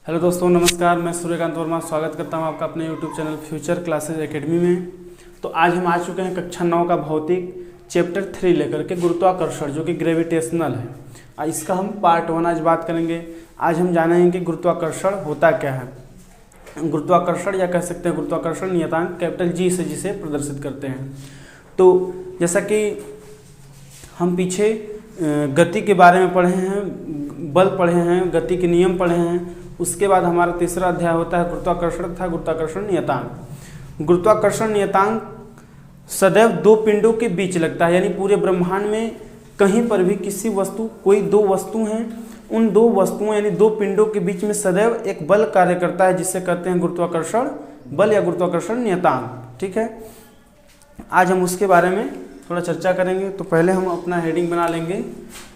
Hello दोस्तों, नमस्कार। मैं सूर्यकांत वर्मा स्वागत करता हूं आपका अपने YouTube channel future classes academy में। तो आज हम आ चुके हैं कक्षा 9 का भौतिक चैप्टर 3 लेकर के गुरुत्वाकर्षण, जो कि ग्रेविटेशनल है। इसका हम पार्ट 1 आज बात करेंगे। आज हम जानेंगे कि गुरुत्वाकर्षण होता क्या है। गुरुत्वाकर्षण या कह सकते हैं गुरुत्वाकर्षण नियतांक कैपिटल जी से जिसे प्रदर्शित करते हैं। तो जैसा कि हम पीछे गति के बारे में पढ़े हैं, बल पढ़े हैं, गति के नियम पढ़े हैं। उसके बाद हमारा तीसरा अध्याय होता है गुरुत्वाकर्षण तथा गुरुत्वाकर्षण नियतांक। गुरुत्वाकर्षण नियतांक सदैव दो पिंडों के बीच लगता है, यानी पूरे ब्रह्मांड में कहीं पर भी किसी वस्तु, कोई दो वस्तु हैं, उन दो वस्तुओं यानी दो पिंडों के बीच में सदैव एक बल कार्य करता है, जिसे कहते हैं गुरुत्वाकर्षण बल या गुरुत्वाकर्षण नियतांक। ठीक है, आज हम उसके बारे में थोड़ा चर्चा करेंगे। तो पहले हम अपना हेडिंग बना लेंगे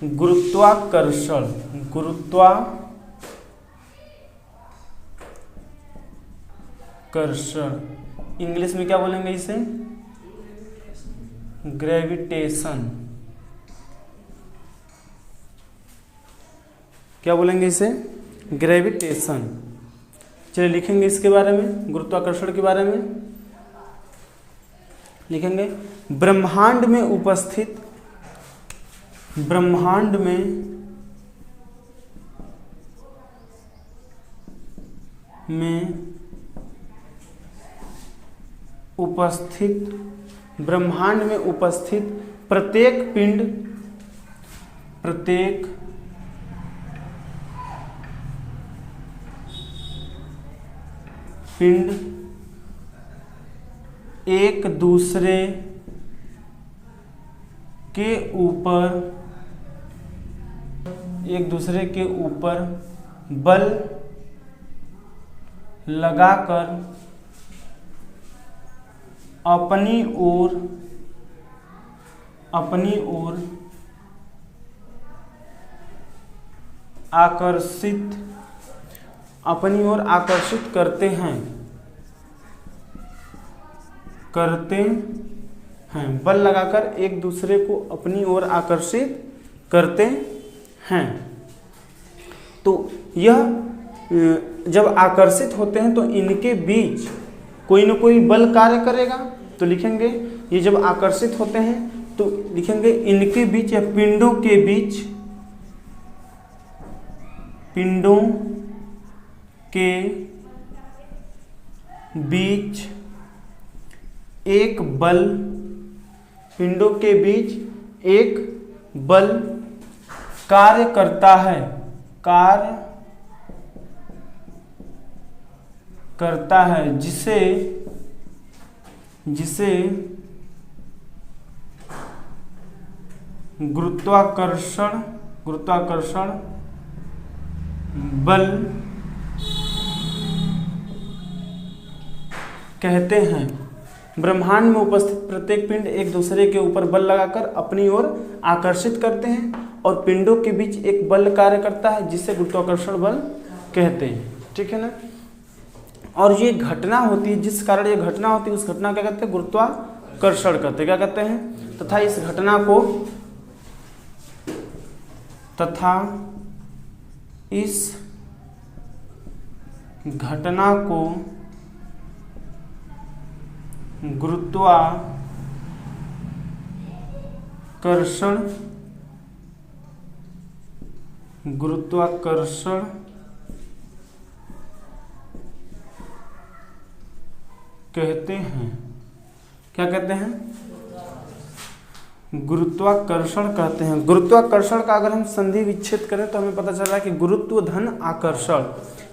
गुरुत्वाकर्षण। गुरुत्वाकर्षण इंग्लिश में क्या बोलेंगे इसे? ग्रेविटेशन। क्या बोलेंगे इसे? ग्रेविटेशन। चलिए लिखेंगे इसके बारे में, गुरुत्वाकर्षण के बारे में लिखेंगे ब्रह्मांड में उपस्थित ब्रह्मांड में उपस्थित प्रत्येक पिंड एक दूसरे के ऊपर बल लगाकर अपनी ओर आकर्षित करते हैं। बल लगाकर एक दूसरे को अपनी ओर आकर्षित करते हैं। तो यह जब आकर्षित होते हैं तो इनके बीच कोई न कोई बल कार्य करेगा। तो लिखेंगे ये जब आकर्षित होते हैं तो लिखेंगे इनके बीच या पिंडों के बीच एक बल कार्य करता है जिसे गुरुत्वाकर्षण बल कहते हैं। ब्रह्मांड में उपस्थित प्रत्येक पिंड एक दूसरे के ऊपर बल लगाकर अपनी ओर आकर्षित करते हैं और पिंडों के बीच एक बल कार्य करता है, जिसे गुरुत्वाकर्षण बल कहते हैं। ठीक है ना। और ये घटना होती है, जिस कारण ये घटना होती है उस घटना क्या कहते हैं? गुरुत्वाकर्षण कहते हैं। क्या कहते हैं? तथा इस घटना को गुरुत्वाकर्षण कहते हैं। क्या कहते हैं? गुरुत्वाकर्षण कहते हैं। गुरुत्वाकर्षण का अगर हम संधि विच्छेद करें तो हमें पता चल रहा है कि गुरुत्व धन आकर्षण,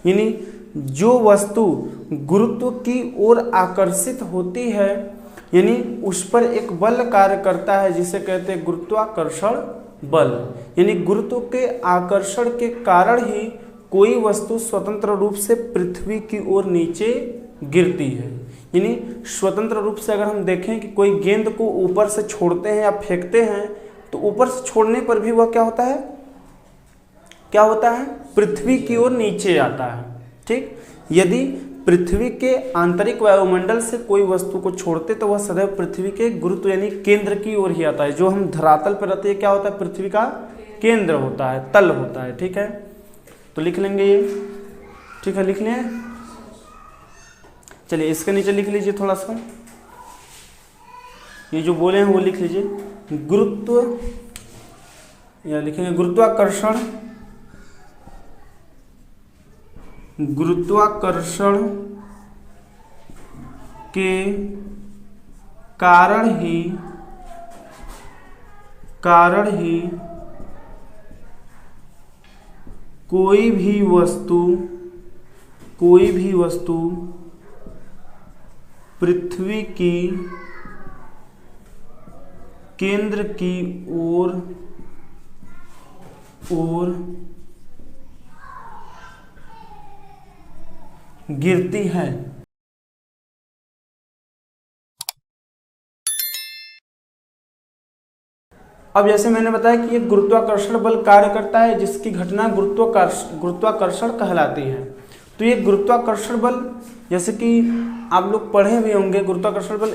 यानी जो वस्तु गुरुत्व की ओर आकर्षित होती है यानी उस पर एक बल कार्य करता है, जिसे कहते हैं गुरुत्वाकर्षण बल। यानी गुरुत्व के आकर्षण के कारण ही कोई वस्तु स्वतंत्र रूप से पृथ्वी की ओर नीचे गिरती है। यानी स्वतंत्र रूप से अगर हम देखें कि कोई गेंद को ऊपर से छोड़ते हैं या फेंकते हैं तो ऊपर से छोड़ने पर भी वह क्या होता है? पृथ्वी की ओर नीचे आता है। ठीक, यदि पृथ्वी के आंतरिक वायुमंडल से कोई वस्तु को छोड़ते तो वह सदैव पृथ्वी के गुरुत्व यानी केंद्र की ओर ही आता है। जो हम धरातल पर रहते हैं क्या होता है? पृथ्वी का केंद्र होता है, तल होता है। ठीक है, तो लिख लेंगे ये। ठीक है, लिख लें। चलिए इसके नीचे लिख लीजिए थोड़ा सा, ये जो बोले हैं वो लिख लीजिए। गुरुत्व, या लिखेंगे गुरुत्वाकर्षण, गुरुत्वाकर्षण के कारण ही कोई भी वस्तु पृथ्वी की केंद्र की ओर गिरती है। अब जैसे मैंने बताया कि ये गुरुत्वाकर्षण बल कार्य करता है, जिसकी घटना गुरुत्वाकर्षण कहलाती है। तो ये गुरुत्वाकर्षण बल, जैसे कि आप लोग पढ़े भी होंगे, गुरुत्वाकर्षण बल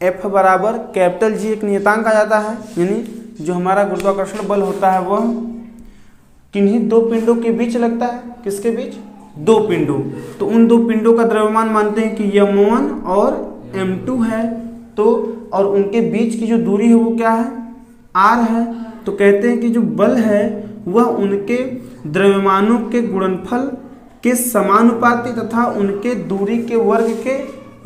F बराबर कैपिटल G एक नियतांक आ जाता है, यानी जो हमारा गुरुत्वाकर्षण बल होता है वह किन्हीं दो पिंडों के बीच लगता है। किसके बीच? दो पिंडों। तो उन दो पिंडों का द्रव्यमान मानते हैं कि m1 और m2 है, तो और उनके बीच की जो दूरी है वो क्या है? r है। तो कहते हैं कि जो बल है वह उनके द्रव्यमानों के गुणनफल के समानुपाती तथा उनके दूरी के वर्ग के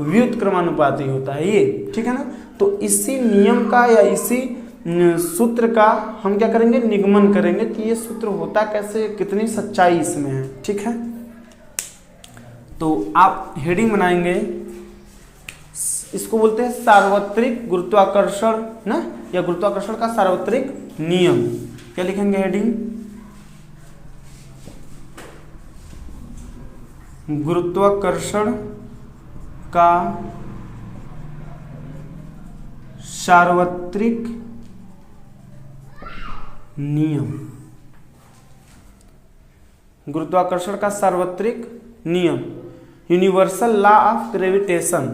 व्युत्क्रमानुपाती होता है ये, ठीक है ना। तो इसी नियम का या इसी सूत्र का हम क्या करेंगे? निगमन करेंगे कि ये सूत्र होता कैसे, कितनी सच्चाई इसमें है, ठीक है। तो आप हेडिंग बनाएंगे, इसको बोलते हैं सार्वत्रिक गुरुत्वाकर्षण ना, या गुरुत्वाकर्षण का सार्वत्रिक नियम। क्या लिखेंगे हेडिंग? गुरुत्वाकर्षण का सार्वत्रिक नियम। गुरुत्वाकर्षण का सार्वत्रिक नियम, यूनिवर्सल लॉ ऑफ ग्रेविटेशन।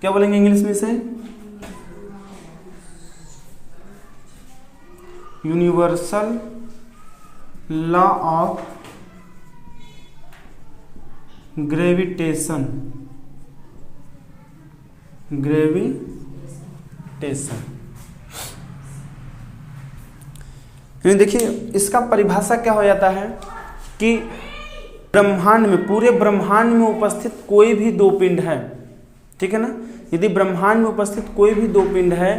क्या बोलेंगे इंग्लिश में से? Universal law of gravitation. देखिए इसका परिभाषा क्या हो जाता है कि ब्रह्मांड में, पूरे ब्रह्मांड में उपस्थित कोई भी दो पिंड है, ठीक है ना। यदि ब्रह्मांड में उपस्थित कोई भी दो पिंड है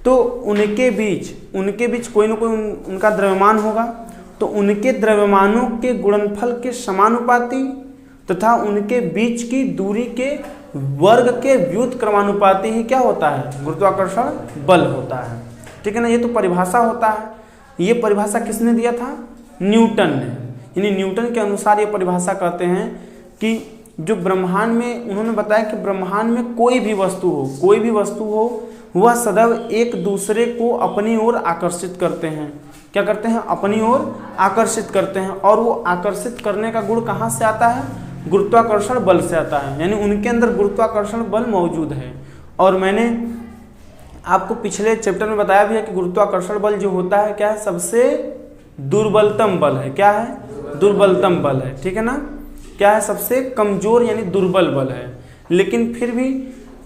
तो उनके बीच कोई ना कोई उनका द्रव्यमान होगा। तो उनके द्रव्यमानों के गुणनफल के समानुपाती तथा उनके बीच की दूरी के वर्ग के व्युत्क्रमानुपाती ही क्या होता है? गुरुत्वाकर्षण बल होता है, ठीक है ना। ये तो परिभाषा होता है। ये परिभाषा किसने दिया था? न्यूटन ने। यानी न्यूटन के अनुसार ये परिभाषा कहते हैं कि जो ब्रह्मांड में, उन्होंने बताया कि ब्रह्मांड में कोई भी वस्तु हो वह सदैव एक दूसरे को अपनी ओर आकर्षित करते हैं। क्या करते हैं? अपनी ओर आकर्षित करते हैं। और वो आकर्षित करने का गुण कहाँ से आता है? गुरुत्वाकर्षण बल से आता है। यानी उनके अंदर गुरुत्वाकर्षण बल मौजूद है। और मैंने आपको पिछले चैप्टर में बताया भी है कि गुरुत्वाकर्षण बल जो होता है क्या है? सबसे दुर्बलतम बल है। क्या है? दुर्बलतम बल है, ठीक है ना। क्या है? सबसे कमजोर यानी दुर्बल बल है। लेकिन फिर भी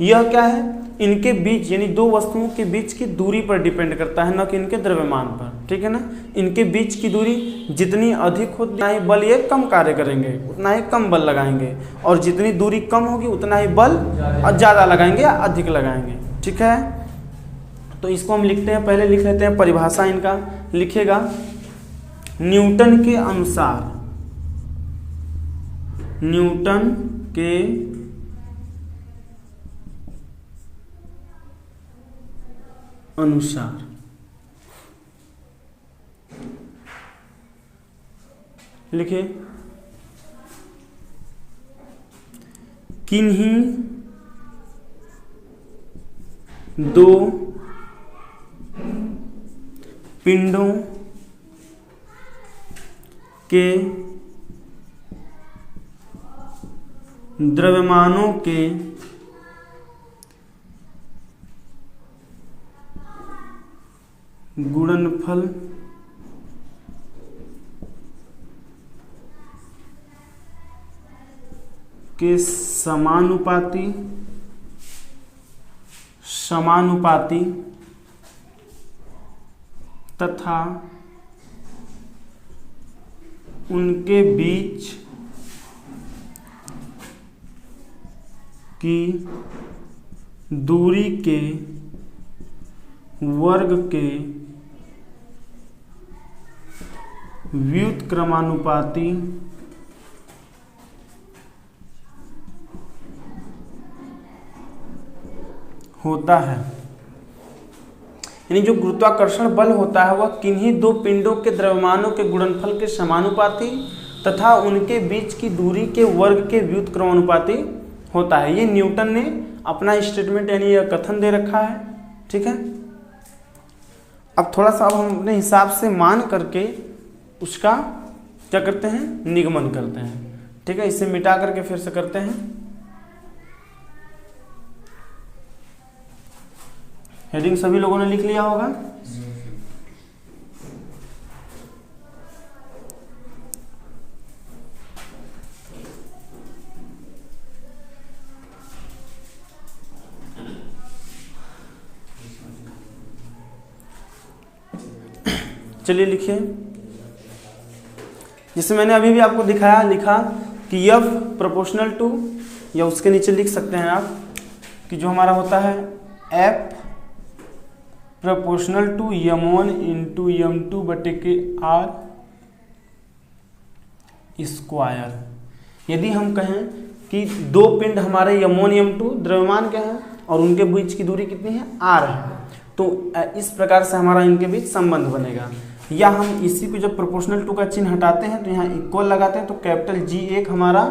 यह क्या है? इनके बीच यानी दो वस्तुओं के बीच की दूरी पर डिपेंड करता है, न कि इनके द्रव्यमान पर, ठीक है ना। इनके बीच की दूरी जितनी अधिक हो उतना ही बल ये कम कार्य करेंगे, उतना ही कम बल लगाएंगे। और जितनी दूरी कम होगी उतना ही बल ज़्यादा लगाएंगे या अधिक लगाएंगे, ठीक है। तो इसको हम लिखते हैं, पहले लिख लेते हैं परिभाषा इनका। लिखेगा न्यूटन के अनुसार लिखे किन्हीं दो पिंडों के द्रव्यमानों के गुणनफल के समानुपाती तथा उनके बीच की दूरी के वर्ग के व्युत्क्रमानुपाती होता है। यानी जो गुरुत्वाकर्षण बल होता है वह किन्हीं दो पिंडों के द्रव्यमानों के गुणनफल के समानुपाती तथा उनके बीच की दूरी के वर्ग के व्युत्क्रमानुपाती होता है। ये न्यूटन ने अपना स्टेटमेंट यानी यह कथन दे रखा है। ठीक है, अब थोड़ा सा अब हम अपने हिसाब से मान करके उसका क्या करते हैं, निगमन करते हैं। ठीक है, इसे मिटा करके फिर से करते हैं। हेडिंग सभी लोगों ने लिख लिया होगा। चलिए लिखिए, जिसे मैंने अभी भी आपको दिखाया, लिखा कि F प्रोपोर्शनल टू, या उसके नीचे लिख सकते हैं आप कि जो हमारा होता है F proportional to m1 into m2 बटे के r स्क्वायर। यदि हम कहें कि दो पिंड हमारे m1 m2 द्रव्यमान के हैं और उनके बीच की दूरी कितनी है, r है, तो इस प्रकार से हमारा इनके बीच संबंध बनेगा। या हम इसी को जब प्रोपोर्शनल टू का चिन्ह हटाते हैं तो यहाँ इक्वल लगाते हैं, तो कैपिटल G1 हमारा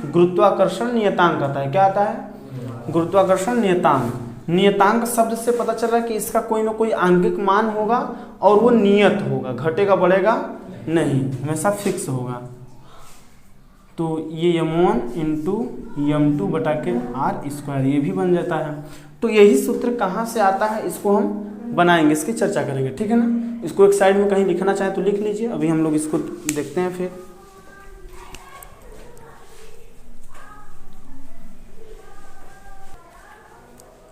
गुरुत्वाकर्षण नियतांक आता है। क्या आता है, गुरुत्वाकर्षण नियतांक। नियतांक शब्द से पता चल रहा है कि इसका कोई ना कोई आंगिक मान होगा और वो नियत होगा, घटेगा बढ़ेगा नहीं, हमेशा फिक्स होगा। तो ये m1 इंटू m2 बटा के r स्क्वायर ये भी बन जाता है। तो यही सूत्र कहाँ से आता है, इसको हम बनाएंगे, इसकी चर्चा करेंगे। ठीक है ना, इसको एक साइड में कहीं लिखना चाहे तो लिख लीजिए, अभी हम लोग इसको देखते हैं। फिर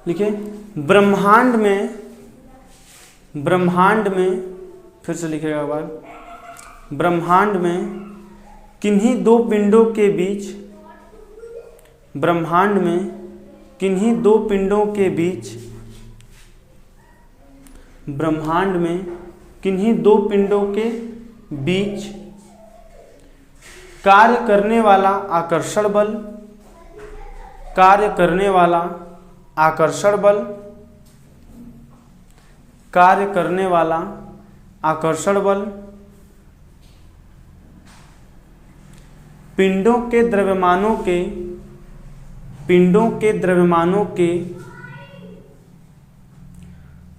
लिखिए, ब्रह्मांड में फिर से लिखेगा बार, ब्रह्मांड में किन्हीं दो पिंडों के बीच, ब्रह्मांड में किन्हीं दो पिंडों के बीच, ब्रह्मांड में किन्हीं दो पिंडों के बीच कार्य करने वाला आकर्षण बल, कार्य करने वाला आकर्षण बल, कार्य करने वाला आकर्षण बल पिंडों के द्रव्यमानों के, पिंडों के द्रव्यमानों के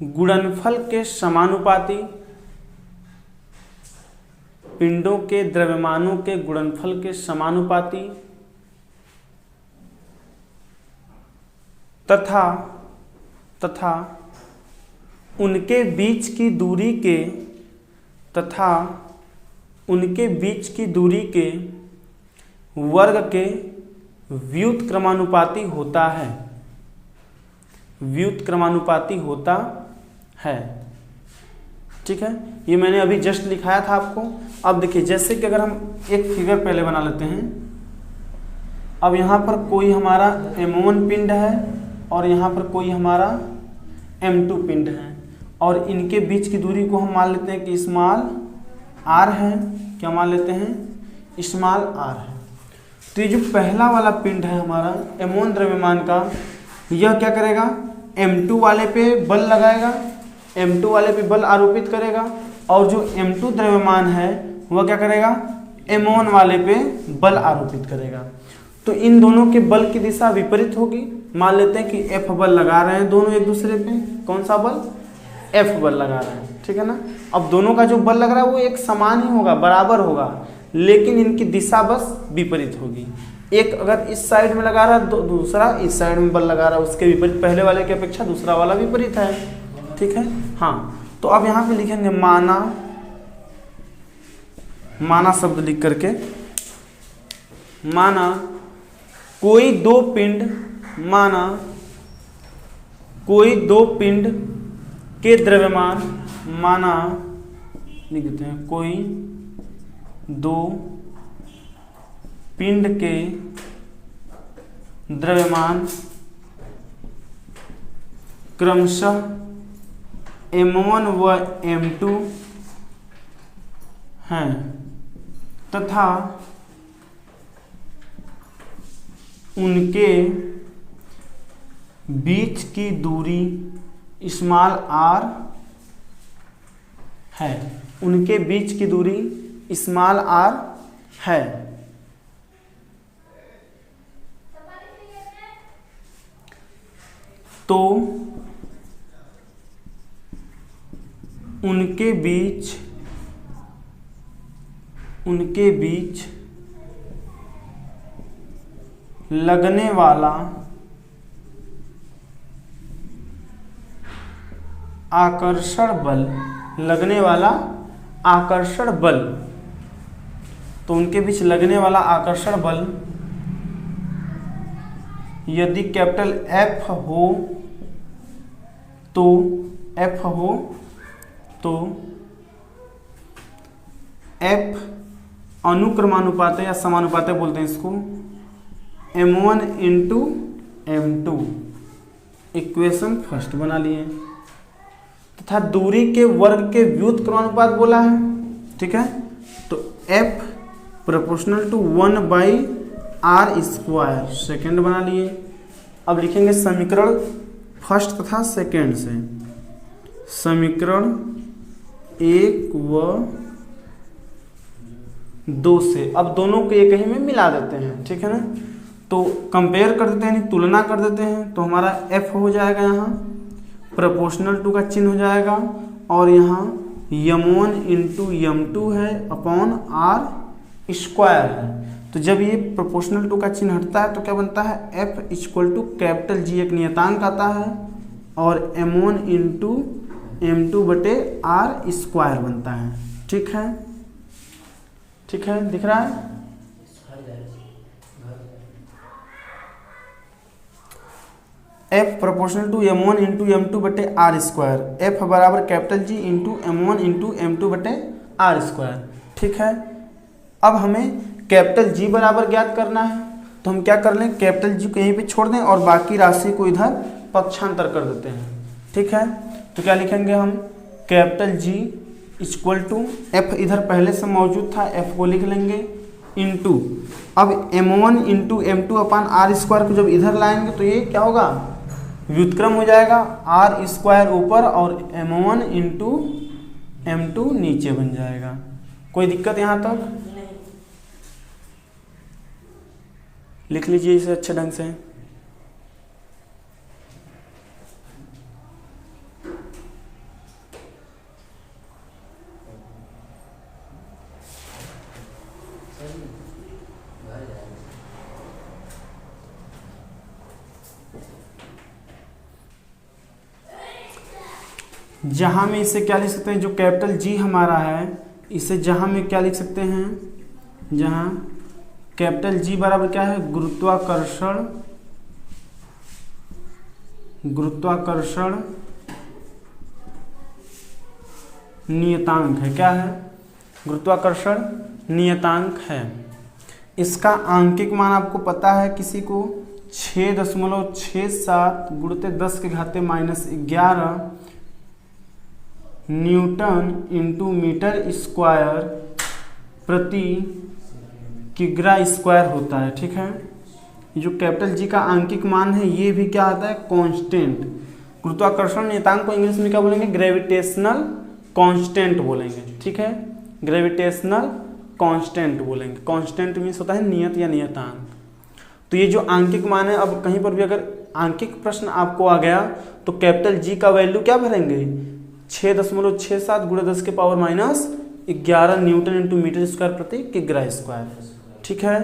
गुणनफल के समानुपाती, पिंडों के द्रव्यमानों के गुणनफल के समानुपाती तथा उनके बीच की दूरी के, तथा उनके बीच की दूरी के वर्ग के व्युत्क्रमानुपाती होता है, व्युत्क्रमानुपाती होता है। ठीक है, ये मैंने अभी जस्ट लिखाया था आपको। अब देखिए, जैसे कि अगर हम एक फिगर पहले बना लेते हैं। अब यहाँ पर कोई हमारा m1 पिंड है और यहाँ पर कोई हमारा m2 पिंड है, और इनके बीच की दूरी को हम मान लेते हैं कि स्मॉल r है। क्या मान लेते हैं, स्मॉल r है। तो ये जो पहला वाला पिंड है हमारा m1 द्रव्यमान का, यह क्या करेगा, m2 वाले पे बल लगाएगा, m2 वाले पे बल आरोपित करेगा, और जो m2 द्रव्यमान है वह क्या करेगा, m1 वाले पे बल आरोपित करेगा। तो इन दोनों के बल की दिशा विपरीत होगी। मान लेते हैं कि F बल लगा रहे हैं दोनों एक दूसरे पे, कौन सा बल, F बल लगा रहे हैं। ठीक है ना, अब दोनों का जो बल लग रहा है वो एक समान ही होगा, बराबर होगा, लेकिन इनकी दिशा बस विपरीत होगी। एक अगर इस साइड में लगा रहा है, दूसरा इस साइड में बल लगा रहा है, उसके विपरीत, पहले वाले की अपेक्षा दूसरा वाला विपरीत है। ठीक है, हाँ। तो अब यहाँ पे लिखेंगे माना, माना शब्द लिख करके, माना कोई दो पिंड माना कोई दो पिंड के द्रव्यमान माना लिख देते हैं कोई दो पिंड के द्रव्यमान क्रमशः M1 व M2 हैं तथा उनके बीच की दूरी स्मॉल r है। उनके बीच की दूरी स्मॉल r है। तो उनके बीच लगने वाला आकर्षण बल तो उनके बीच लगने वाला आकर्षण बल यदि कैपिटल F हो तो F अनुक्रमानुपात या समानुपात बोलते हैं इसको M1 into M2 equation first बना लिए तथा दूरी के वर्ग के व्युत्क्रमानुपात बोला है। ठीक है, तो F proportional to 1/r² second बना लिए। अब लिखेंगे समीकरण फर्स्ट तथा सेकेंड से, समीकरण 1 व 2 से। अब दोनों को एक ही में मिला देते हैं। ठीक है ना, तो कंपेयर कर देते हैं, तुलना कर देते हैं। तो हमारा F हो जाएगा यहाँ प्रोपोर्शनल टू का चिन्ह हो जाएगा और यहाँ M1 इंटू M2 है अपॉन r² है। तो जब ये प्रोपोर्शनल टू का चिन्ह हटता है तो क्या बनता है F equal to capital G एक नियतांक आता है और M1 इंटू M2 बटे r² बनता है। ठीक है, ठीक है, दिख रहा है। F proportional to M1 into M2 बटे r²। F बराबर capital G into M1 into M2 बटे r²। ठीक है, अब हमें कैपिटल G बराबर ज्ञात करना है तो हम क्या कर लें, कैपिटल G को यहीं पे छोड़ दें और बाकी राशि को इधर पक्षांतर कर देते हैं। ठीक है, तो क्या लिखेंगे हम, capital G equal to F इधर पहले से मौजूद था, F को लिख लेंगे इंटू अब M1 इंटू M2 अपान r² को जब इधर लाएंगे तो ये क्या होगा, व्युत्क्रम हो जाएगा, r² ऊपर और M1 इंटू M2 नीचे बन जाएगा। कोई दिक्कत यहाँ तक? लिख लीजिए इसे अच्छे ढंग से। जहां में इसे क्या लिख सकते हैं, जो कैपिटल G हमारा है इसे जहां में क्या लिख सकते हैं, जहां कैपिटल G बराबर क्या है, गुरुत्वाकर्षण नियतांक है। क्या है, गुरुत्वाकर्षण नियतांक है। इसका आंकिक मान आपको पता है किसी को 6.67 गुणित 10⁻⁻11 न्यूटन इंटू मीटर स्क्वायर प्रति किग्रा² होता है। ठीक है, जो कैपिटल G का आंकिक मान है ये भी क्या आता है, कांस्टेंट। गुरुत्वाकर्षण नियतांक को इंग्लिश में क्या बोलेंगे, ग्रेविटेशनल कांस्टेंट बोलेंगे। ठीक है, ग्रेविटेशनल कांस्टेंट बोलेंगे। कांस्टेंट मीन्स होता है नियत या नियतांक। तो ये जो आंकिक मान है, अब कहीं पर भी अगर आंकिक प्रश्न आपको आ गया तो कैपिटल G का वैल्यू क्या भरेंगे, 6.67 गुणा 10⁻⁻11 न्यूटन इंटू मीटर स्क्वायर प्रति किग्रा²। ठीक है,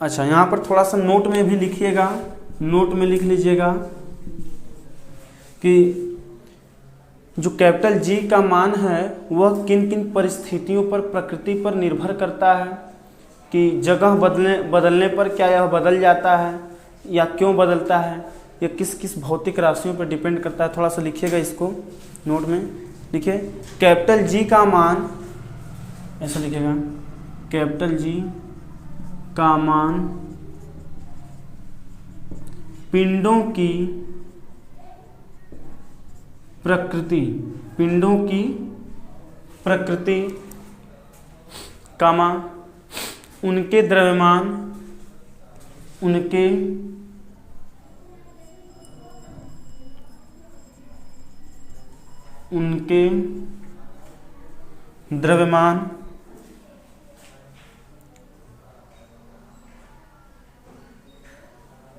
अच्छा यहाँ पर थोड़ा सा नोट में भी लिखिएगा, नोट में लिख लीजिएगा कि जो कैपिटल G का मान है वह किन किन परिस्थितियों पर, प्रकृति पर निर्भर करता है। कि जगह बदलने पर क्या यह बदल जाता है या क्यों बदलता है, या किस किस भौतिक राशियों पर डिपेंड करता है। थोड़ा सा लिखिएगा इसको नोट में, लिखिए कैपिटल जी का मान, ऐसा लिखिएगा कैपिटल जी का मान पिंडों की प्रकृति कामा उनके द्रव्यमान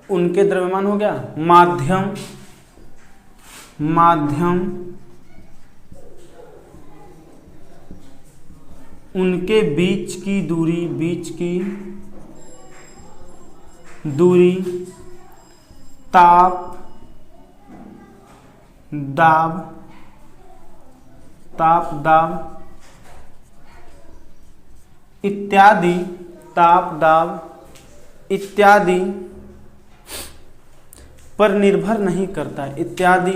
उनके द्रव्यमान हो गया, माध्यम उनके बीच की दूरी ताप दाब इत्यादि पर निर्भर नहीं करता है, इत्यादि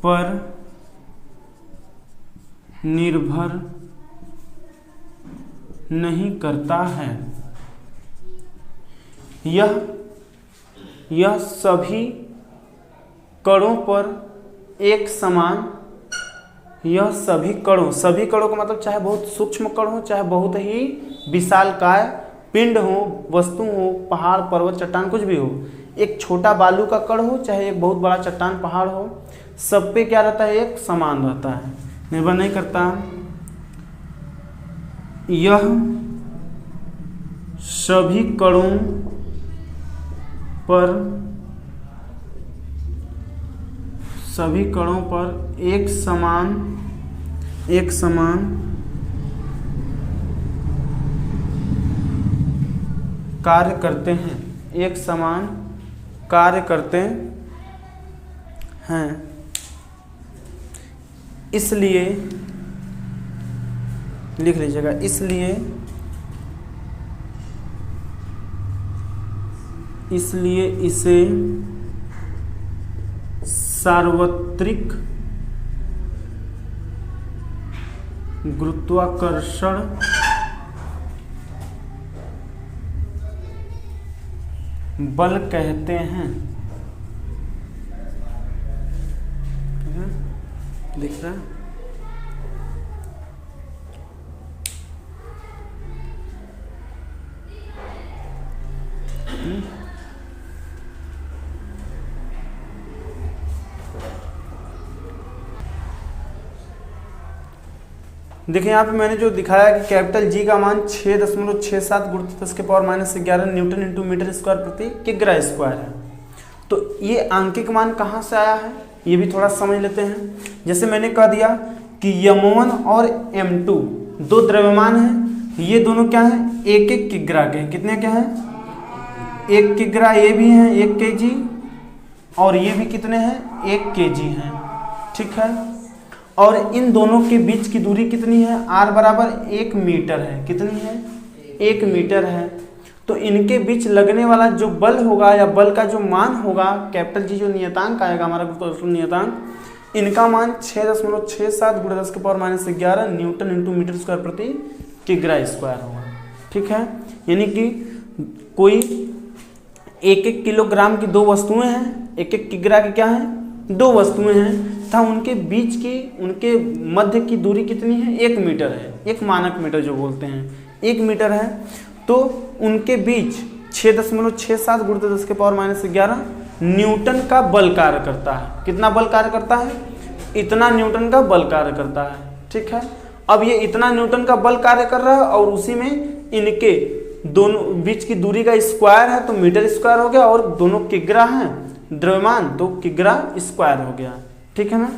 पर निर्भर नहीं करता है। यह सभी कणों पर एक समान, यह सभी कणों का मतलब चाहे बहुत सूक्ष्म कण हो, चाहे बहुत ही विशालकाय पिंड हो, वस्तु हो, पहाड़ पर्वत चट्टान कुछ भी हो, एक छोटा बालू का कण हो चाहे एक बहुत बड़ा चट्टान पहाड़ हो, सब पे क्या रहता है, एक समान रहता है, निर्भर नहीं करता। यह सभी कणों पर एक समान कार्य करते हैं, एक समान कार्य करते हैं। इसलिए लिख लीजिएगा, इसलिए इसे सार्वत्रिक गुरुत्वाकर्षण बल कहते हैं। दिख रहा है? देखिए यहाँ पे मैंने जो दिखाया कि कैपिटल जी का मान 6.67 × 10⁻11 न्यूटन इंटू मीटर स्क्वायर प्रति किग्रा स्क्वायर है। तो ये आंकिक मान कहाँ से आया है ये भी थोड़ा समझ लेते हैं। जैसे मैंने कह दिया कि M1 और M2 दो द्रव्यमान हैं, ये दोनों क्या हैं, 1-1 किग्रा के हैं। कितने क्या हैं, 1 किग्रा ये भी हैं 1 kg, और ये भी कितने हैं, 1 kg हैं। ठीक है, और इन दोनों के बीच की दूरी कितनी है, r बराबर 1 मीटर है। कितनी है, 1 मीटर है। तो इनके बीच लगने वाला जो बल होगा या बल का जो मान होगा, कैपिटल जी जो नियतांक आएगा हमारा गुरुत्वाकर्षण नियतांक, इनका मान 6.67 × 10⁻11 न्यूटन इंटू मीटर स्क्वायर प्रति किग्रा स्क्वायर होगा। ठीक है, यानी कि कोई 1-1 किलोग्राम की दो वस्तुएं हैं, 1-1 किग्रा की क्या है, दो वस्तुएं हैं, तथा उनके बीच की, उनके मध्य की दूरी कितनी है, 1 मीटर है। एक मानक मीटर जो बोलते हैं 1 मीटर है। तो उनके बीच 6.67 × 10⁻11 न्यूटन का बल कार्य करता है। कितना बल कार्य करता है, इतना न्यूटन का बल कार्य करता है। ठीक है, अब ये इतना न्यूटन का बल कार्य कर रहा है और उसी में इनके दोनों बीच की दूरी का स्क्वायर है तो मीटर स्क्वायर हो गया, और दोनों किग्रा हैं द्रव्यमान तो किग्रा स्क्वायर हो गया। ठीक है ना,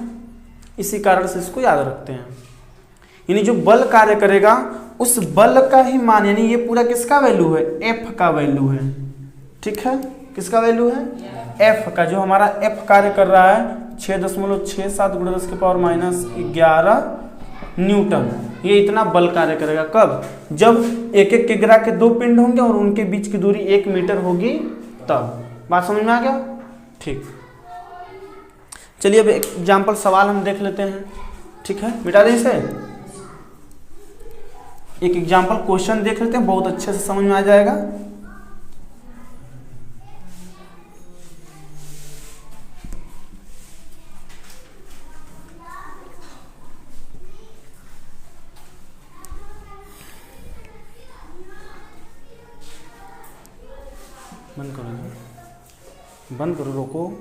इसी कारण से इसको याद रखते हैं। यानी जो बल कार्य करेगा उस बल का ही मान, यानी ये पूरा किसका वैल्यू है, F का वैल्यू है। ठीक है, किसका वैल्यू है, F का। जो हमारा F कार्य कर रहा है 6.67 × 10⁻11 न्यूटन। ये इतना बल कार्य करेगा कब? जब एक एक किग्रा के दो पिंड होंगे और उनके बीच की दूरी 1 मीटर होगी तब। बात समझ में आ गया? ठीक, चलिए अब एग्जाम्पल सवाल हम देख लेते हैं। ठीक है, मिटा दें इसे। एक एग्जाम्पल क्वेश्चन देख लेते हैं, बहुत अच्छे से समझ में आ जाएगा। बंद करो, रोको।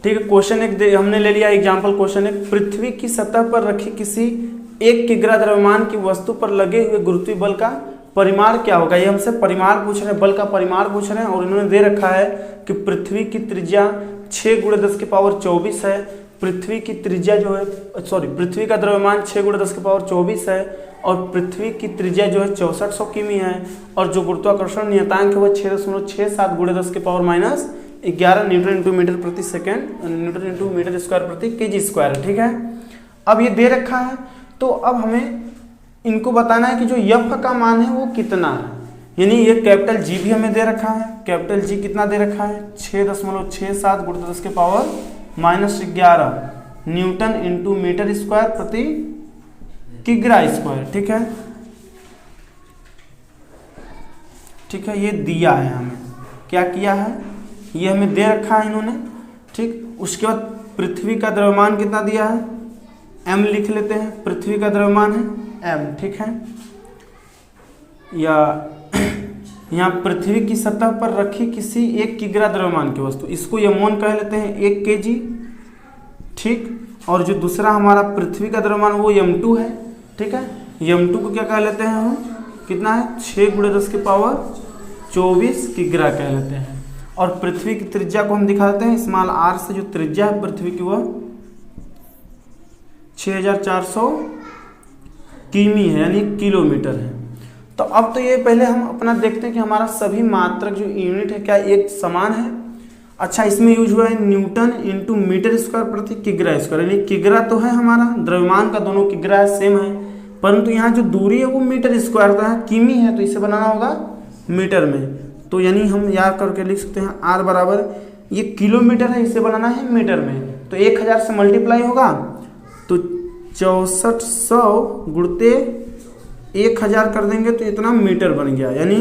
ठीक है, क्वेश्चन एक हमने ले लिया एग्जाम्पल क्वेश्चन एक। पृथ्वी की सतह पर रखी किसी 1 किग्रा द्रव्यमान की वस्तु पर लगे हुए गुरुत्वीय बल का परिमाण क्या होगा? ये हमसे परिमाण पूछ रहे हैं, बल का परिमाण पूछ रहे हैं। और इन्होंने दे रखा है कि पृथ्वी की त्रिज्या 6 × 10⁻24 है। पृथ्वी की त्रिज्या जो है, सॉरी, पृथ्वी का द्रव्यमान 6 × 10⁻24 है और पृथ्वी की त्रिज्या जो है 6400 किमी है। और जो गुरुत्वाकर्षण नियतांक है वह 6.67 × 10⁻11 न्यूटन इंटू मीटर प्रति second, newton into metre square प्रति केजी स्क्वायर है। ठीक है, अब ये दे रखा है, तो अब हमें इनको बताना है कि जो यफ का मान है वो कितना है। यानी ये कैपिटल जी भी हमें दे रखा है। कैपिटल जी कितना दे रखा है? 6.67 × 10⁻11 न्यूटन इंटू मीटर स्क्वायर प्रति किग्रा स्क्वायर। ठीक है, ठीक है, ये दिया है हमें। क्या किया है? ये हमें दे रखा है इन्होंने। ठीक, उसके बाद पृथ्वी का द्रव्यमान कितना दिया है? m लिख लेते हैं। पृथ्वी का द्रव्यमान है m। ठीक है, या यहाँ पृथ्वी की सतह पर रखी किसी 1 किग्रा द्रव्यमान की वस्तु, इसको यमोन कह लेते हैं 1 kg। ठीक, और जो दूसरा हमारा पृथ्वी का द्रव्यमान वो m2 है। ठीक है, m2 को क्या कह लेते हैं हम? कितना है? 6 × 10⁻24 किग्रा कह लेते हैं। और पृथ्वी की त्रिज्या को हम दिखाते हैं स्मॉल r से। जो त्रिज्या है पृथ्वी की वह 6400 किमी है, यानी किलोमीटर है। तो अब तो ये पहले हम अपना देखते हैं कि हमारा सभी मात्रक जो यूनिट है क्या एक समान है। अच्छा, इसमें यूज हुआ है न्यूटन इंटू मीटर स्क्वायर प्रति किग्रा स्क्वायर। यानी किग्रा तो है हमारा, द्रव्यमान का दोनों किग्रा है, सेम है, परंतु यहाँ जो दूरी है वो मीटर स्क्वायर का है, किमी है, तो इसे बनाना होगा मीटर में। तो यानी हम याद करके लिख सकते हैं r बराबर, ये किलोमीटर है, इसे बनाना है मीटर में, तो 1000 से मल्टीप्लाई होगा तो 6400 गुणते 1000 कर देंगे तो इतना मीटर बन गया। यानी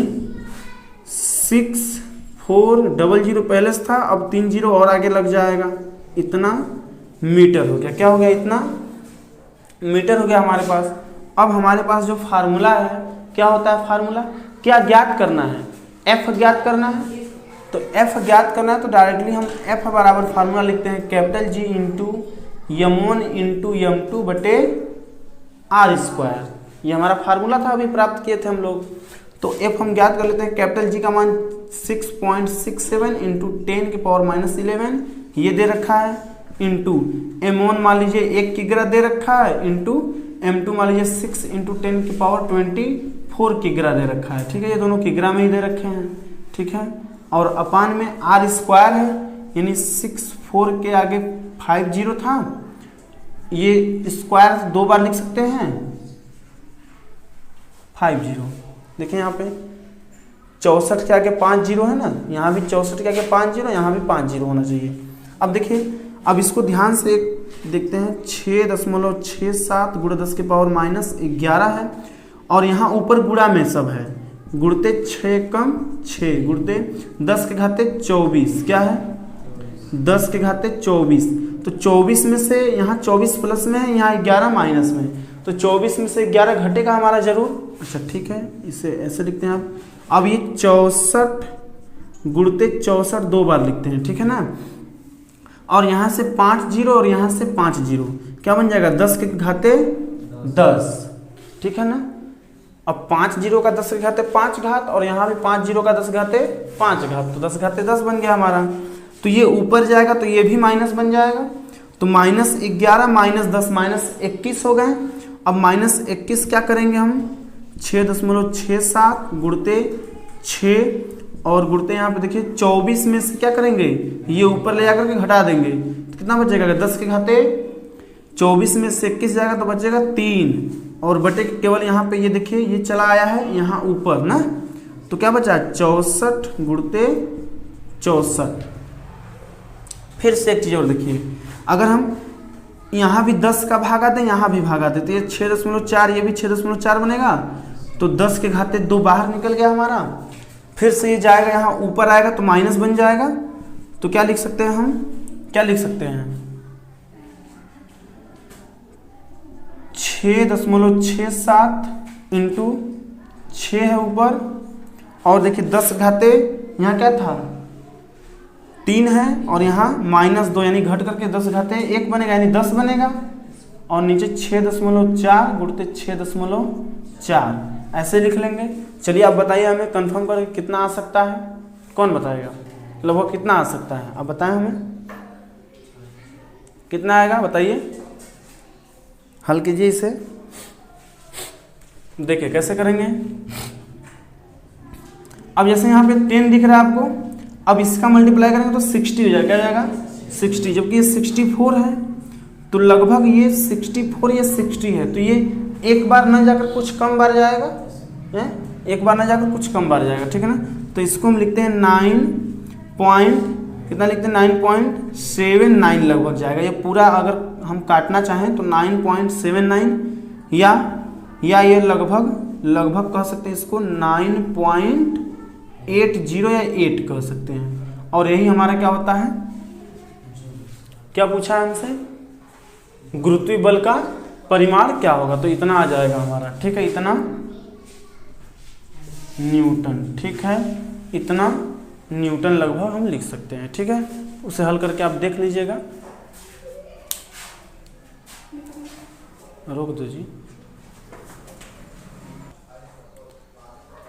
6400 पहले से था, अब 3 0 और आगे लग जाएगा, इतना मीटर हो गया। क्या हो गया? इतना मीटर हो गया हमारे पास। अब हमारे पास जो फार्मूला है, क्या होता है फार्मूला? क्या ज्ञात करना है? f ज्ञात करना है। तो f ज्ञात करना है तो डायरेक्टली हम f बराबर फार्मूला लिखते हैं capital G into m1 into m2 बटे r स्क्वायर। ये हमारा फार्मूला था, अभी प्राप्त किए थे हम लोग। तो f हम ज्ञात कर लेते हैं। कैपिटल G का मान 6.67 इंटू 10⁻11 ये दे रखा है, इंटू m1 मान लीजिए 1 किग्रा दे रखा है, इंटू m2 मान लीजिए 6 इंटू 10⁻24 किग्रा दे रखा है। ठीक है, ये दोनों किग्रा में ही दे रखे हैं। ठीक है, और अपान में r स्क्वायर है, यानी 64 के आगे 50 था, ये स्क्वायर 2 बार लिख सकते हैं 50। देखिए यहाँ पे 64 के आगे 5 0 है ना, यहाँ भी 64 के आगे 5 0, यहाँ भी 5 0 होना चाहिए। अब देखिए, अब इसको ध्यान से देखते हैं। 6.67 × 10⁻11 है, और यहाँ ऊपर गुणा में सब है, गुणते 6 कम 6 गुणते 10⁻24 क्या है? 10⁻24। तो 24 में से यहाँ 24 प्लस में है, यहाँ 11 माइनस में, तो 24 में से 11 घटेगा हमारा जरूर। अच्छा ठीक है, इसे ऐसे लिखते हैं आप। अब ये 64 गुणते 64 2 बार लिखते हैं, ठीक है ना। और यहाँ से 5 0 और यहाँ से 5 0 क्या बन जाएगा? 10⁻10, ठीक है ना। अब 5 0 का 10⁻5 घात और यहाँ भी 5 0 का 10⁻5 घात, तो 10⁻10 बन गया हमारा। तो ये ऊपर जाएगा तो ये भी माइनस बन जाएगा, तो -11 -10 -21 हो गए। अब -21 क्या करेंगे हम? 6.67 गुणते 6 और गुणते यहाँ पे देखिए 24 में से क्या करेंगे? ये ऊपर ले जाकर के घटा देंगे, तो कितना बचेगा? 24 में से 21 जाएगा तो बचेगा 3 और बटे केवल यहाँ पे ये देखिए ये चला आया है यहाँ ऊपर ना, तो क्या बचा 64 गुणते 64। फिर से एक चीज़ और देखिए, अगर हम यहाँ भी 10 का भागा दें यहाँ भी भागा दें तो ये 6.4 ये भी 6.4 बनेगा, तो 10 के घाते 2 बाहर निकल गया हमारा। फिर से ये जाएगा यहाँ ऊपर आएगा तो माइनस बन जाएगा, तो क्या लिख सकते हैं हम, क्या लिख सकते हैं 6.67 इंटू 6 है ऊपर, और देखिए 10 घाते यहाँ क्या था 3 है और यहाँ -2 यानी घट करके 10 घाते 1 बनेगा यानी 10 बनेगा, और नीचे 6.4 गुणते 6.4 ऐसे लिख लेंगे। चलिए आप बताइए हमें कंफर्म करके कितना आ सकता है, कौन बताएगा लगभग कितना आ सकता है, आप बताएं हमें कितना आएगा, बताइए हल कीजिए इसे। देखिए कैसे करेंगे, अब जैसे यहाँ पे 10 दिख रहा है आपको, अब इसका मल्टीप्लाई करेंगे तो 60 हो जाएगा, क्या जाएगा 60, जबकि ये 64 है तो लगभग ये 64 ये 60 है, तो ये एक बार न जाकर कुछ कम बार जाएगा है? एक बार न जाकर कुछ कम बार जाएगा, ठीक है ना। तो इसको हम लिखते हैं 9 कितना लिखते हैं 9.79 लगभग जाएगा ये पूरा, अगर हम काटना चाहें तो 9.79 या ये लगभग कह सकते हैं इसको 9.80 या 8 कह सकते हैं। और यही हमारा क्या होता है, क्या पूछा है हमसे, गुरुत्वीय बल का परिमाण क्या होगा, तो इतना आ जाएगा हमारा, ठीक है, इतना न्यूटन, ठीक है, इतना न्यूटन लगभग हम लिख सकते हैं, ठीक है। उसे हल करके आप देख लीजिएगा, रोक दो जी।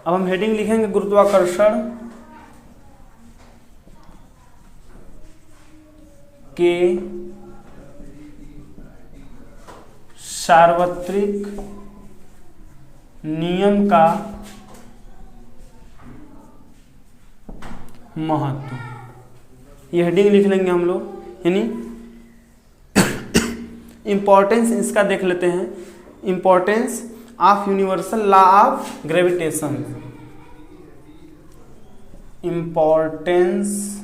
अब हम हेडिंग लिखेंगे गुरुत्वाकर्षण के सार्वत्रिक नियम का महत्व, ये हेडिंग लिख लेंगे हम लोग, यानी इंपॉर्टेंस इसका देख लेते हैं, importance of universal law of gravitation, importance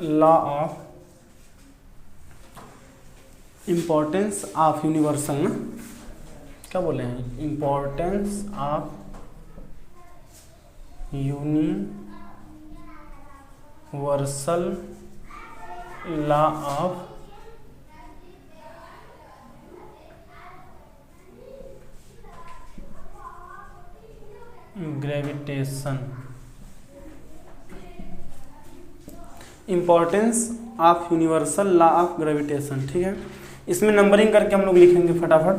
law of universal ना, क्या बोले हैं, importance of universal law of gravitation, importance of universal law of gravitation, ठीक है। इसमें नंबरिंग करके हम लोग लिखेंगे फटाफट,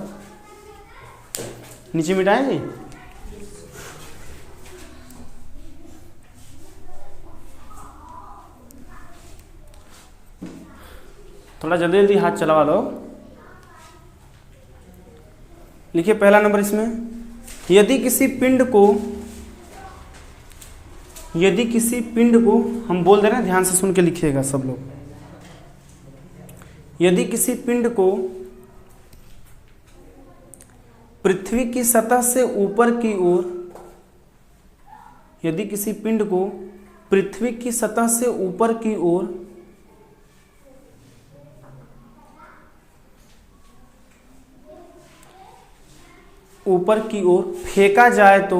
नीचे मिटाएं जी, थोड़ा जल्दी जल्दी हाथ चलवा लो। लिखिए पहला नंबर इसमें, यदि किसी पिंड को हम बोल दे रहे हैं, ध्यान से सुन के लिखिएगा सब लोग, यदि किसी पिंड को पृथ्वी की सतह से ऊपर की ओर, यदि किसी पिंड को पृथ्वी की सतह से ऊपर की ओर फेंका जाए तो,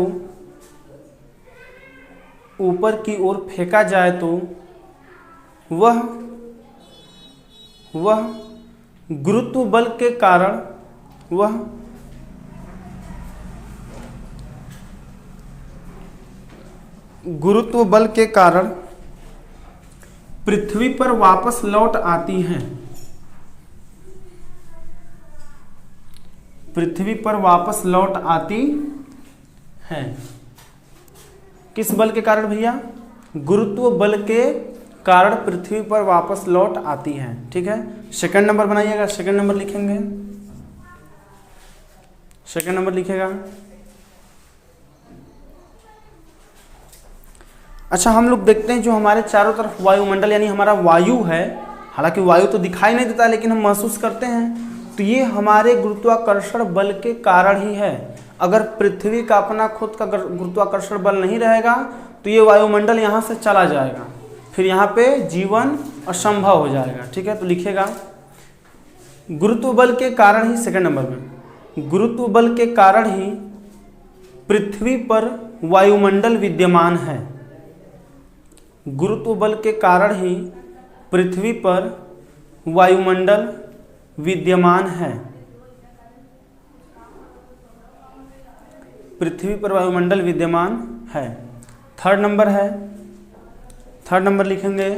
ऊपर की ओर फेंका जाए तो वह गुरुत्व बल के कारण, वह गुरुत्व बल के कारण पृथ्वी पर वापस लौट आती हैं, पृथ्वी पर वापस लौट आती है। किस बल के कारण भैया, गुरुत्व बल के कारण पृथ्वी पर वापस लौट आती है, ठीक है। सेकंड नंबर बनाइएगा, सेकंड नंबर लिखेंगे, सेकंड नंबर लिखेगा। अच्छा, हम लोग देखते हैं जो हमारे चारों तरफ वायुमंडल यानी हमारा वायु है, हालांकि वायु तो दिखाई नहीं देता लेकिन हम महसूस करते हैं, तो ये हमारे गुरुत्वाकर्षण बल के कारण ही है। अगर पृथ्वी का अपना खुद का गुरुत्वाकर्षण बल नहीं रहेगा तो ये वायुमंडल यहाँ से चला जाएगा, फिर यहाँ पे जीवन असंभव हो जाएगा। ठीक है, तो लिखेगा गुरुत्व बल के कारण ही, सेकंड नंबर में, गुरुत्व बल के कारण ही पृथ्वी पर वायुमंडल विद्यमान है। गुरुत्व बल के कारण ही पृथ्वी पर वायुमंडल विद्यमान है। पृथ्वी पर वायुमंडल विद्यमान है। थर्ड नंबर है, थर्ड नंबर लिखेंगे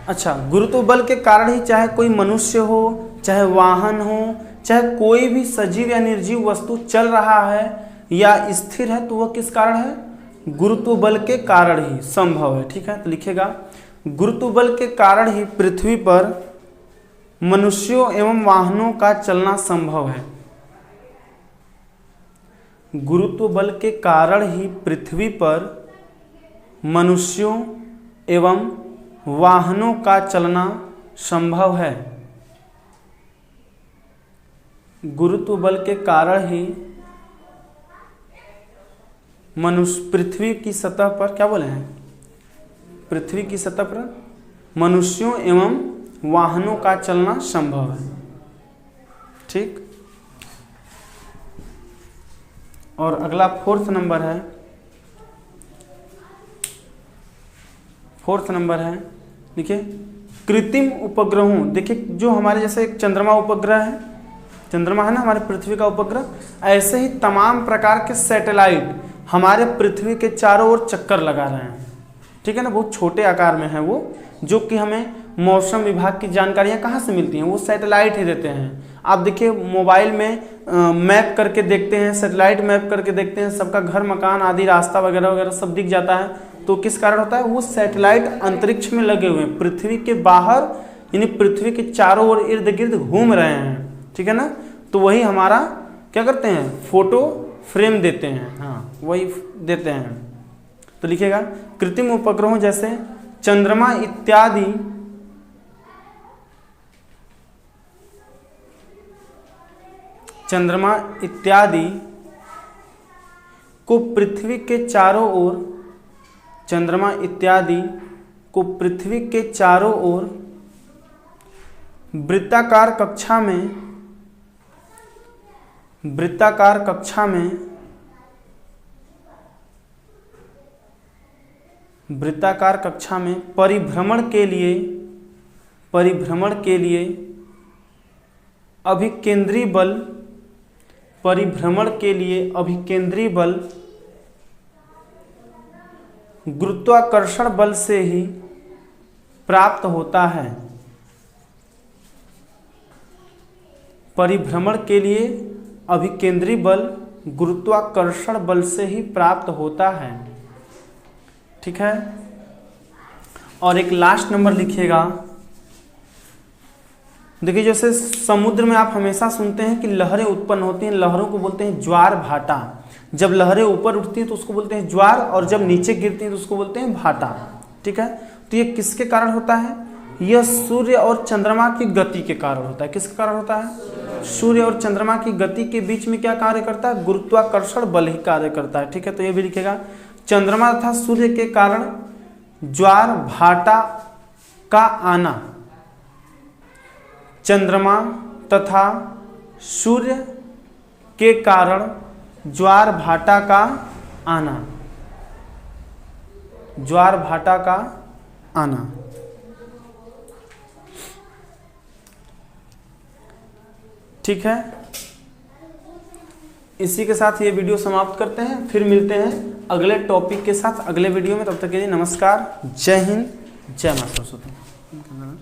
अच्छा, गुरुत्व बल के कारण ही चाहे कोई मनुष्य हो, चाहे वाहन हो, चाहे कोई भी सजीव या निर्जीव वस्तु चल रहा है या स्थिर है, तो वह किस कारण है? गुरुत्व बल के कारण ही संभव है। ठीक है, तो लिखेगा गुरुत्व बल के कारण ही पृथ्वी पर मनुष्यों एवं वाहनों का चलना संभव है। गुरुत्व बल के कारण ही पृथ्वी पर मनुष्यों एवं वाहनों का चलना संभव है। गुरुत्व बल के कारण ही मनुष्य पृथ्वी की सतह पर, क्या बोले हैं, पृथ्वी की सतह पर मनुष्यों एवं वाहनों का चलना संभव है। ठीक, और अगला फोर्थ नंबर है, फोर्थ नंबर है, देखिए कृत्रिम उपग्रहों। देखिए जो हमारे जैसे एक चंद्रमा उपग्रह है, चंद्रमा है ना हमारे पृथ्वी का उपग्रह, ऐसे ही तमाम प्रकार के सैटेलाइट हमारे पृथ्वी के चारों ओर चक्कर लगा रहे हैं। ठीक है ना, बहुत छोटे आकार में है वो, जो कि हमें मौसम विभाग की जानकारियां कहाँ से मिलती हैं? वो सैटेलाइट ही देते हैं। आप देखिए मोबाइल में मैप करके देखते हैं, सैटेलाइट मैप करके देखते हैं, सबका घर मकान आदि रास्ता वगैरह वगैरह सब दिख जाता है। तो किस कारण होता है? वो सैटेलाइट अंतरिक्ष में लगे हुए हैं, पृथ्वी के बाहर यानी पृथ्वी के चारों ओर इर्द गिर्द घूम रहे हैं। ठीक है ना, तो वही हमारा क्या करते हैं? फोटो फ्रेम देते हैं, हाँ वही देते हैं। तो लिखिएगा कृत्रिम उपग्रहों जैसे चंद्रमा इत्यादि को पृथ्वी के चारों ओर, चंद्रमा इत्यादि को पृथ्वी के चारों ओर वृत्ताकार कक्षा में परिभ्रमण के लिए अभिकेंद्री बल गुरुत्वाकर्षण बल से ही प्राप्त होता है। परिभ्रमण के लिए अभिकेंद्री बल गुरुत्वाकर्षण बल से ही प्राप्त होता है। ठीक है, और एक लास्ट नंबर लिखिएगा। देखिए जैसे समुद्र में आप हमेशा सुनते हैं कि लहरें उत्पन्न होती हैं, लहरों को बोलते हैं ज्वार भाटा। जब लहरें ऊपर उठती हैं तो उसको बोलते हैं ज्वार, और जब नीचे गिरती हैं तो उसको बोलते हैं भाटा। ठीक है, तो ये किसके कारण होता है? यह सूर्य और चंद्रमा की गति के कारण होता है। किसके कारण होता है? सूर्य और चंद्रमा की गति के बीच में क्या कार्य करता है? गुरुत्वाकर्षण बल ही कार्य करता है। ठीक है, तो ये भी लिखेगा चंद्रमा तथा सूर्य के कारण ज्वार भाटा का आना। चंद्रमा तथा सूर्य के कारण ज्वार भाटा का आना, ज्वार भाटा का आना। ठीक है, इसी के साथ ये वीडियो समाप्त करते हैं, फिर मिलते हैं अगले टॉपिक के साथ अगले वीडियो में। तब तक के लिए नमस्कार, जय हिंद, जय माता सरस्वती।